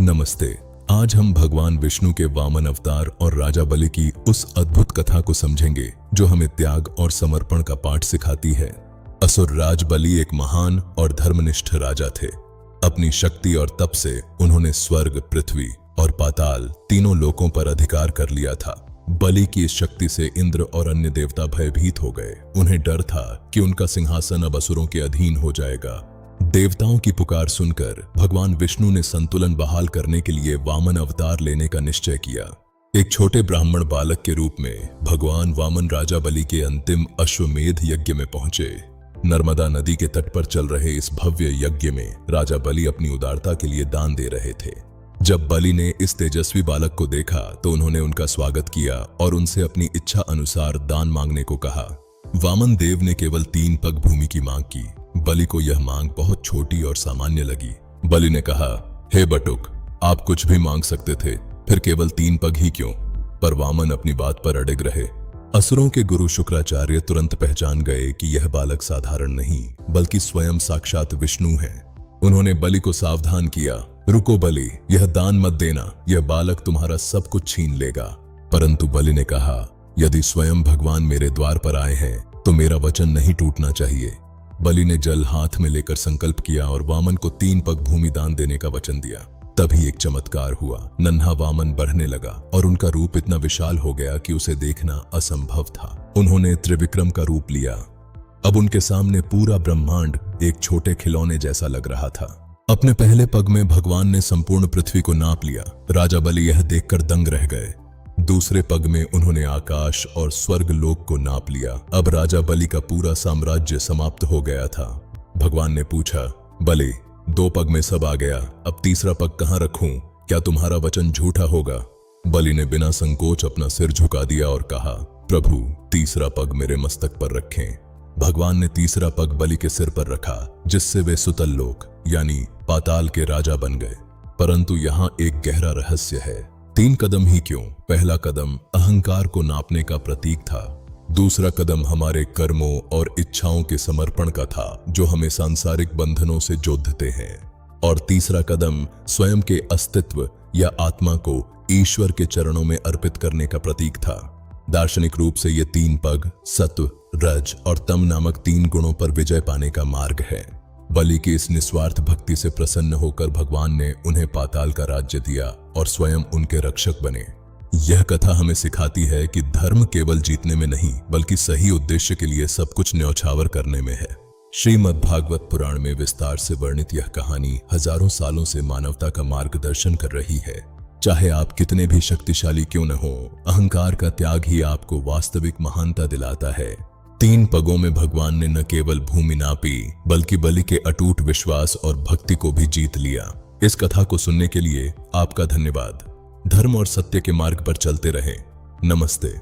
नमस्ते। आज हम भगवान विष्णु के वामन अवतार और राजा बलि की उस अद्भुत कथा को समझेंगे जो हमें त्याग और समर्पण का पाठ सिखाती है। असुर राज बलि एक महान और धर्मनिष्ठ राजा थे। अपनी शक्ति और तप से उन्होंने स्वर्ग, पृथ्वी और पाताल तीनों लोकों पर अधिकार कर लिया था। बलि की इस शक्ति से इंद्र और अन्य देवता भयभीत हो गए। उन्हें डर था कि उनका सिंहासन अब असुरों के अधीन हो जाएगा। देवताओं की पुकार सुनकर भगवान विष्णु ने संतुलन बहाल करने के लिए वामन अवतार लेने का निश्चय किया। एक छोटे ब्राह्मण बालक के रूप में भगवान वामन राजा बलि के अंतिम अश्वमेध यज्ञ में पहुंचे। नर्मदा नदी के तट पर चल रहे इस भव्य यज्ञ में राजा बलि अपनी उदारता के लिए दान दे रहे थे। जब बलि ने इस तेजस्वी बालक को देखा तो उन्होंने उनका स्वागत किया और उनसे अपनी इच्छा अनुसार दान मांगने को कहा। वामन देव ने केवल 3 पग भूमि की मांग की। बलि को यह मांग बहुत छोटी और सामान्य लगी। बलि ने कहा, हे बटुक, आप कुछ भी मांग सकते थे, फिर केवल 3 पग ही क्यों? पर वामन अपनी बात पर अड़िग रहे। असुरों के गुरु शुक्राचार्य तुरंत पहचान गए कि यह बालक साधारण नहीं बल्कि स्वयं साक्षात विष्णु है। उन्होंने बलि को सावधान किया, रुको बलि, यह दान मत देना, यह बालक तुम्हारा सब कुछ छीन लेगा। परंतु बलि ने कहा, यदि स्वयं भगवान मेरे द्वार पर आए हैं तो मेरा वचन नहीं टूटना चाहिए। बलि ने जल हाथ में लेकर संकल्प किया और वामन को 3 पग भूमि दान देने का वचन दिया। तभी एक चमत्कार हुआ। नन्हा वामन बढ़ने लगा और उनका रूप इतना विशाल हो गया कि उसे देखना असंभव था। उन्होंने त्रिविक्रम का रूप लिया। अब उनके सामने पूरा ब्रह्मांड एक छोटे खिलौने जैसा लग रहा था। अपने पहले पग में भगवान ने संपूर्ण पृथ्वी को नाप लिया। राजा बलि यह देखकर दंग रह गए। दूसरे पग में उन्होंने आकाश और स्वर्ग लोक को नाप लिया। अब राजा बलि का पूरा साम्राज्य समाप्त हो गया था। भगवान ने पूछा, बलि, 2 पग में सब आ गया, अब तीसरा पग कहां रखूं? क्या तुम्हारा वचन झूठा होगा? बलि ने बिना संकोच अपना सिर झुका दिया और कहा, प्रभु, तीसरा पग मेरे मस्तक पर रखें। भगवान ने तीसरा पग बलि के सिर पर रखा, जिससे वे सुतल लोक यानी पाताल के राजा बन गए। परंतु यहाँ एक गहरा रहस्य है। 3 कदम ही क्यों? पहला कदम अहंकार को नापने का प्रतीक था। दूसरा कदम हमारे कर्मों और इच्छाओं के समर्पण का था जो हमें सांसारिक बंधनों से जोड़ते हैं। और तीसरा कदम स्वयं के अस्तित्व या आत्मा को ईश्वर के चरणों में अर्पित करने का प्रतीक था। दार्शनिक रूप से ये 3 पग सत्व, रज और तम नामक 3 गुणों पर विजय पाने का मार्ग है। बलि की इस निस्वार्थ भक्ति से प्रसन्न होकर भगवान ने उन्हें पाताल का राज्य दिया और स्वयं उनके रक्षक बने। यह कथा हमें सिखाती है कि धर्म केवल जीतने में नहीं बल्कि सही उद्देश्य के लिए सब कुछ न्यौछावर करने में है। श्रीमद् भागवत पुराण में विस्तार से वर्णित यह कहानी हजारों सालों से मानवता का मार्गदर्शन कर रही है। चाहे आप कितने भी शक्तिशाली क्यों न हो, अहंकार का त्याग ही आपको वास्तविक महानता दिलाता है। 3 पगों में भगवान ने न केवल भूमि नापी बल्कि बलि के अटूट विश्वास और भक्ति को भी जीत लिया। इस कथा को सुनने के लिए आपका धन्यवाद। धर्म और सत्य के मार्ग पर चलते रहें। नमस्ते।